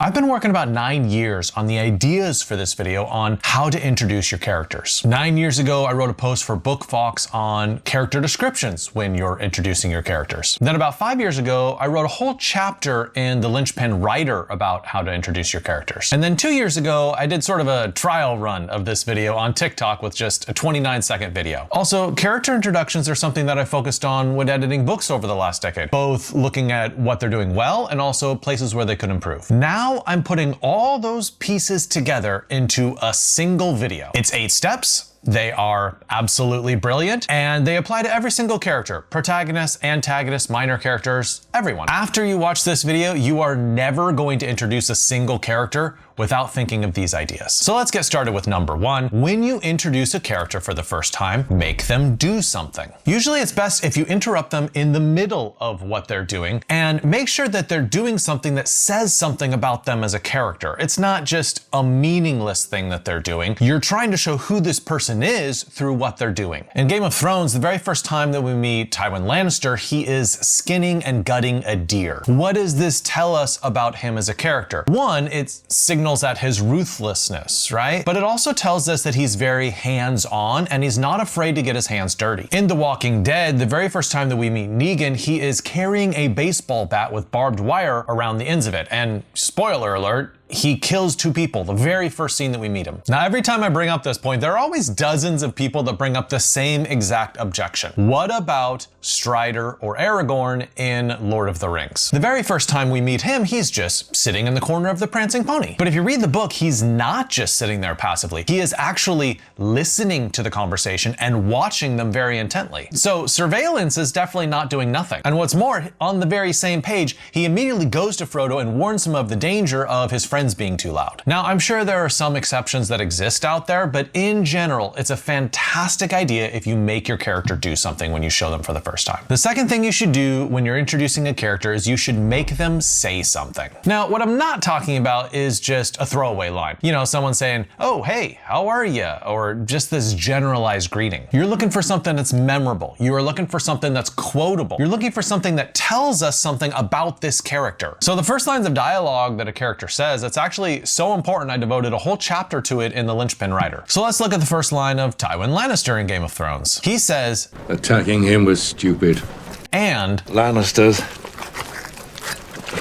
I've been working about 9 years on the ideas for this video on how to introduce your characters. 9 years ago, I wrote a post for Bookfox on character descriptions when you're introducing your characters. Then about 5 years ago, I wrote a whole chapter in the Linchpin Writer about how to introduce your characters. And then 2 years ago, I did sort of a trial run of this video on TikTok with just a 29-second video. Also, character introductions are something that I focused on when editing books over the last decade, both looking at what they're doing well and also places where they could improve. Now I'm putting all those pieces together into a single video. It's 8 steps. They are absolutely brilliant, and they apply to every single character, protagonist, antagonist, minor characters, everyone. After you watch this video, you are never going to introduce a single character without thinking of these ideas. So let's get started with number 1. When you introduce a character for the first time, make them do something. Usually it's best if you interrupt them in the middle of what they're doing and make sure that they're doing something that says something about them as a character. It's not just a meaningless thing that they're doing. You're trying to show who this person is through what they're doing. In Game of Thrones, the very first time that we meet Tywin Lannister, he is skinning and gutting a deer. What does this tell us about him as a character? One, it signals at his ruthlessness, right? But it also tells us that he's very hands-on and he's not afraid to get his hands dirty. In The Walking Dead, the very first time that we meet Negan, he is carrying a baseball bat with barbed wire around the ends of it. And spoiler alert, he kills 2 people, the very first scene that we meet him. Now, every time I bring up this point, there are always dozens of people that bring up the same exact objection. What about Strider or Aragorn in Lord of the Rings? The very first time we meet him, he's just sitting in the corner of the prancing pony. But if you read the book, he's not just sitting there passively. He is actually listening to the conversation and watching them very intently. So surveillance is definitely not doing nothing. And what's more, on the very same page, he immediately goes to Frodo and warns him of the danger of his friends being too loud. Now, I'm sure there are some exceptions that exist out there, but in general, it's a fantastic idea if you make your character do something when you show them for the first time. The second thing you should do when you're introducing a character is you should make them say something. Now, what I'm not talking about is just a throwaway line. You know, someone saying, "Oh, hey, how are you?" Or just this generalized greeting. You're looking for something that's memorable. You are looking for something that's quotable. You're looking for something that tells us something about this character. So the first lines of dialogue that a character says, it's actually so important I devoted a whole chapter to it in the Linchpin Writer. So let's look at the first line of Tywin Lannister in Game of Thrones. He says, "Attacking him was stupid. And Lannisters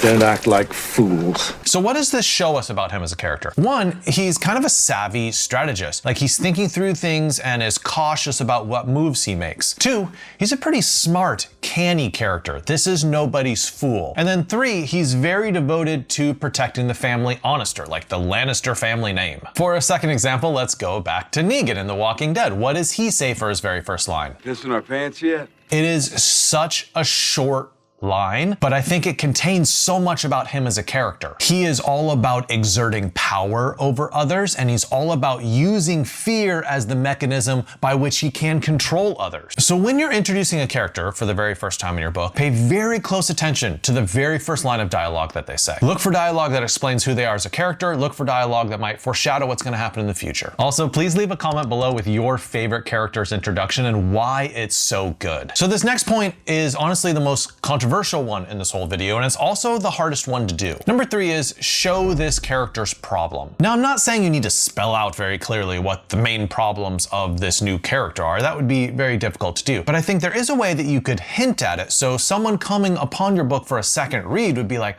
don't act like fools." So what does this show us about him as a character? One, he's kind of a savvy strategist. Like, he's thinking through things and is cautious about what moves he makes. 2, he's a pretty smart, canny character. This is nobody's fool. And then 3, he's very devoted to protecting the family honester, like the Lannister family name. For a second example, let's go back to Negan in The Walking Dead. What does he say for his very first line? "Pissing our pants yet?" It is such a short line, but I think it contains so much about him as a character. He is all about exerting power over others, and he's all about using fear as the mechanism by which he can control others. So when you're introducing a character for the very first time in your book, pay very close attention to the very first line of dialogue that they say. Look for dialogue that explains who they are as a character. Look for dialogue that might foreshadow what's going to happen in the future. Also, please leave a comment below with your favorite character's introduction and why it's so good. So this next point is honestly the most controversial one in this whole video, and it's also the hardest one to do. Number 3 is show this character's problem. Now, I'm not saying you need to spell out very clearly what the main problems of this new character are. That would be very difficult to do. But I think there is a way that you could hint at it, so someone coming upon your book for a second read would be like,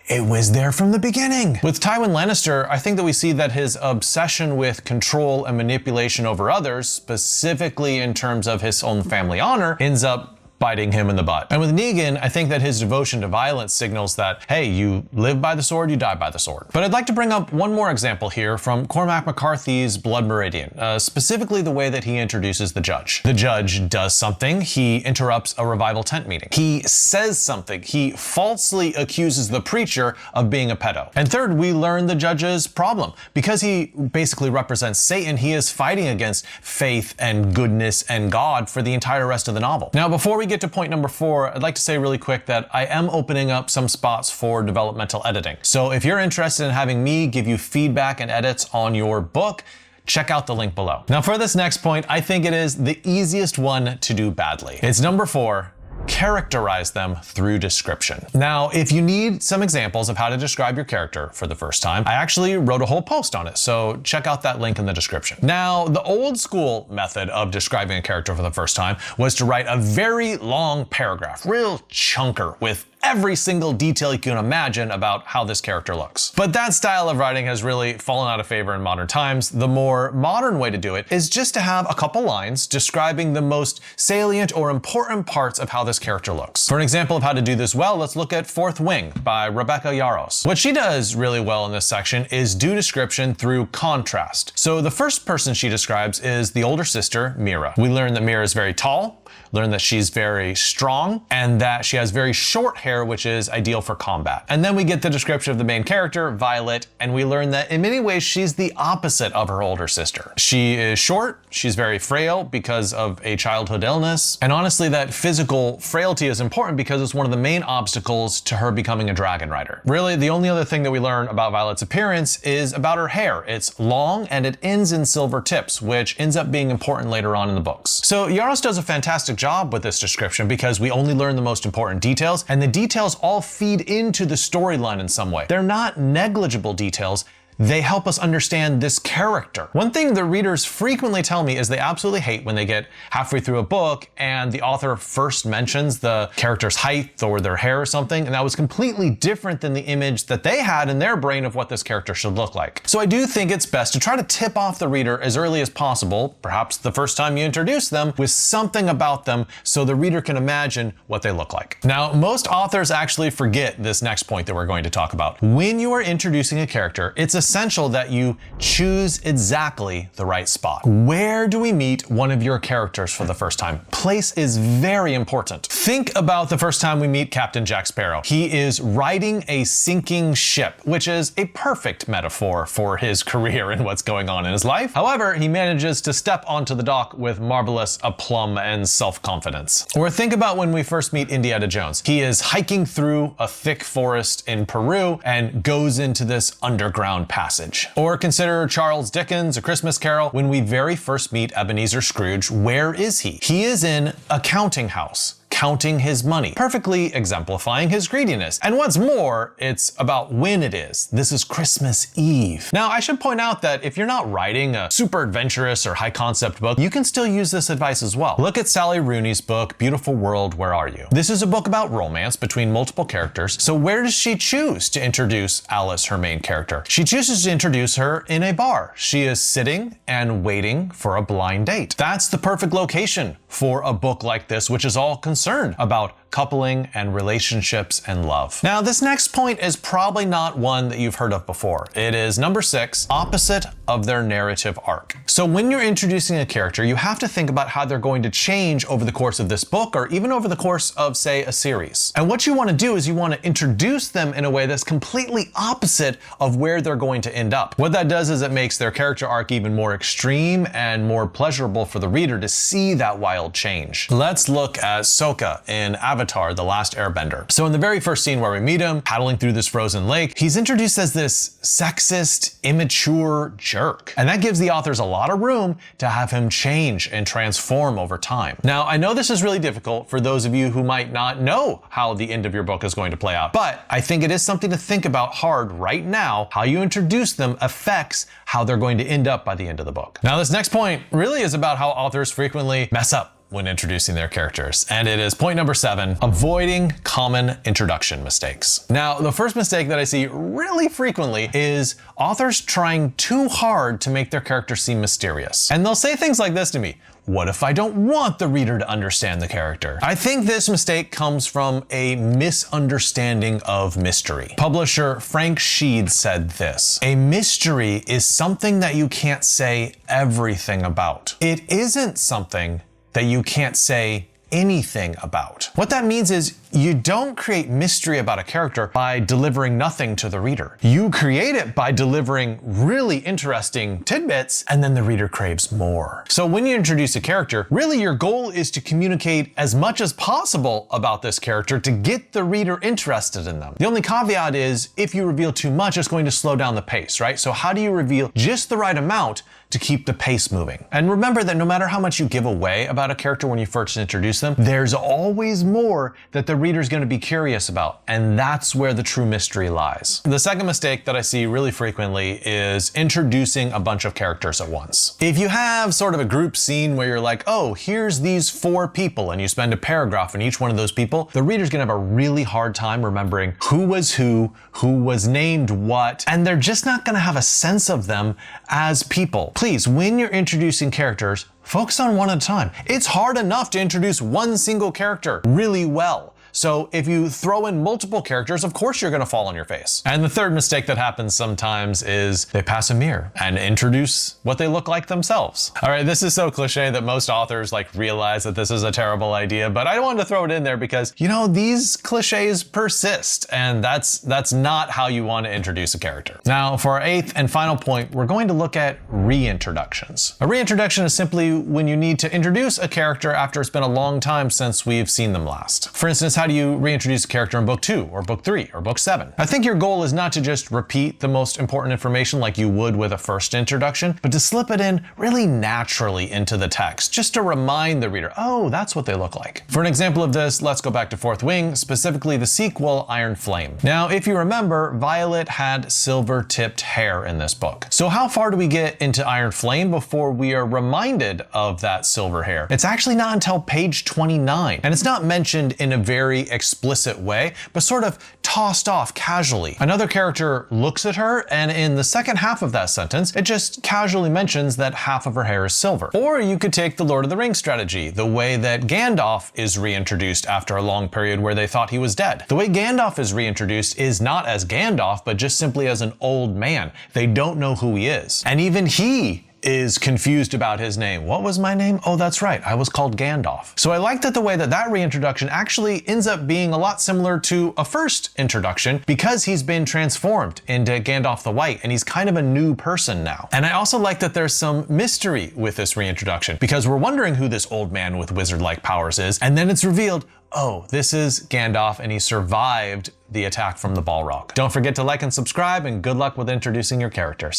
it was there from the beginning. With Tywin Lannister, I think that we see that his obsession with control and manipulation over others, specifically in terms of his own family honor, ends up biting him in the butt. And with Negan, I think that his devotion to violence signals that, hey, you live by the sword, you die by the sword. But I'd like to bring up one more example here from Cormac McCarthy's Blood Meridian, specifically the way that he introduces the judge. The judge does something. He interrupts a revival tent meeting. He says something. He falsely accuses the preacher of being a pedo. And third, we learn the judge's problem. Because he basically represents Satan, he is fighting against faith and goodness and God for the entire rest of the novel. Now, before we get to point number 4, I'd like to say really quick that I am opening up some spots for developmental editing. So if you're interested in having me give you feedback and edits on your book, check out the link below. Now for this next point, I think it is the easiest one to do badly. It's number 4. characterize them through description. Now, if you need some examples of how to describe your character for the first time, I actually wrote a whole post on it, so check out that link in the description. Now, the old school method of describing a character for the first time was to write a very long paragraph, real chunker, with every single detail you can imagine about how this character looks. But that style of writing has really fallen out of favor in modern times. The more modern way to do it is just to have a couple lines describing the most salient or important parts of how this character looks. For an example of how to do this well, let's look at Fourth Wing by Rebecca Yarros. What she does really well in this section is do description through contrast. So the first person she describes is the older sister, Mira. We learn that Mira is very tall, learn that she's very strong, and that she has very short hair, which is ideal for combat. And then we get the description of the main character, Violet, and we learn that in many ways she's the opposite of her older sister. She is short, she's very frail because of a childhood illness, and honestly that physical frailty is important because it's one of the main obstacles to her becoming a dragon rider. Really, the only other thing that we learn about Violet's appearance is about her hair. It's long and it ends in silver tips, which ends up being important later on in the books. So Yarros does a fantastic job with this description because we only learn the most important details, and the details all feed into the storyline in some way. They're not negligible details. They help us understand this character. One thing the readers frequently tell me is they absolutely hate when they get halfway through a book and the author first mentions the character's height or their hair or something, and that was completely different than the image that they had in their brain of what this character should look like. So I do think it's best to try to tip off the reader as early as possible, perhaps the first time you introduce them, with something about them so the reader can imagine what they look like. Now, most authors actually forget this next point that we're going to talk about. When you are introducing a character, it's essential that you choose exactly the right spot. Where do we meet one of your characters for the first time? Place is very important. Think about the first time we meet Captain Jack Sparrow. He is riding a sinking ship, which is a perfect metaphor for his career and what's going on in his life. However, he manages to step onto the dock with marvelous aplomb and self-confidence. Or think about when we first meet Indiana Jones. He is hiking through a thick forest in Peru and goes into this underground passage. Or consider Charles Dickens' A Christmas Carol. When we very first meet Ebenezer Scrooge, where is he? He is in a counting house, counting his money, perfectly exemplifying his greediness. And what's more, it's about when it is. This is Christmas Eve. Now, I should point out that if you're not writing a super adventurous or high concept book, you can still use this advice as well. Look at Sally Rooney's book, Beautiful World, Where Are You? This is a book about romance between multiple characters. So where does she choose to introduce Alice, her main character? She chooses to introduce her in a bar. She is sitting and waiting for a blind date. That's the perfect location for a book like this, which is all concerned about coupling and relationships and love. Now, this next point is probably not one that you've heard of before. It is number 6, opposite of their narrative arc. So when you're introducing a character, you have to think about how they're going to change over the course of this book or even over the course of, say, a series. And what you want to do is you want to introduce them in a way that's completely opposite of where they're going to end up. What that does is it makes their character arc even more extreme and more pleasurable for the reader to see that wild change. Let's look at Sokka in Avatar: The Last Airbender. So in the very first scene where we meet him, paddling through this frozen lake, he's introduced as this sexist, immature jerk. And that gives the authors a lot of room to have him change and transform over time. Now, I know this is really difficult for those of you who might not know how the end of your book is going to play out, but I think it is something to think about hard right now. How you introduce them affects how they're going to end up by the end of the book. Now, this next point really is about how authors frequently mess up when introducing their characters. And it is point number 7, avoiding common introduction mistakes. Now, the first mistake that I see really frequently is authors trying too hard to make their characters seem mysterious. And they'll say things like this to me: what if I don't want the reader to understand the character? I think this mistake comes from a misunderstanding of mystery. Publisher Frank Sheed said this: a mystery is something that you can't say everything about. It isn't something that you can't say anything about. What that means is you don't create mystery about a character by delivering nothing to the reader. You create it by delivering really interesting tidbits, and then the reader craves more. So when you introduce a character, really your goal is to communicate as much as possible about this character to get the reader interested in them. The only caveat is if you reveal too much, it's going to slow down the pace, right? So how do you reveal just the right amount to keep the pace moving. And remember that no matter how much you give away about a character when you first introduce them, there's always more that the reader's going to be curious about, and that's where the true mystery lies. The second mistake that I see really frequently is introducing a bunch of characters at once. If you have sort of a group scene where you're like, oh, here's these 4 people, and you spend a paragraph on each one of those people, the reader's gonna have a really hard time remembering who was named what, and they're just not gonna have a sense of them as people. Please, when you're introducing characters, focus on one at a time. It's hard enough to introduce one single character really well. So if you throw in multiple characters, of course you're gonna fall on your face. And the third mistake that happens sometimes is they pass a mirror and introduce what they look like themselves. All right, this is so cliche that most authors realize that this is a terrible idea, but I wanted to throw it in there because, you know, these cliches persist, and that's not how you want to introduce a character. Now, for our 8th and final point, we're going to look at reintroductions. A reintroduction is simply when you need to introduce a character after it's been a long time since we've seen them last. For instance, how do you reintroduce a character in book 2 or book 3 or book 7? I think your goal is not to just repeat the most important information like you would with a first introduction, but to slip it in really naturally into the text, just to remind the reader, oh, that's what they look like. For an example of this, let's go back to Fourth Wing, specifically the sequel, Iron Flame. Now, if you remember, Violet had silver-tipped hair in this book. So how far do we get into Iron Flame before we are reminded of that silver hair? It's actually not until page 29, and it's not mentioned in a very explicit way, but sort of tossed off casually. Another character looks at her, and in the second half of that sentence, it just casually mentions that half of her hair is silver. Or you could take the Lord of the Rings strategy, the way that Gandalf is reintroduced after a long period where they thought he was dead. The way Gandalf is reintroduced is not as Gandalf, but just simply as an old man. They don't know who he is. And even he is confused about his name. What was my name? Oh, that's right, I was called Gandalf. So I like that the way that reintroduction actually ends up being a lot similar to a first introduction because he's been transformed into Gandalf the White and he's kind of a new person now. And I also like that there's some mystery with this reintroduction because we're wondering who this old man with wizard-like powers is, and then it's revealed, oh, this is Gandalf and he survived the attack from the Balrog. Don't forget to like and subscribe, and good luck with introducing your characters.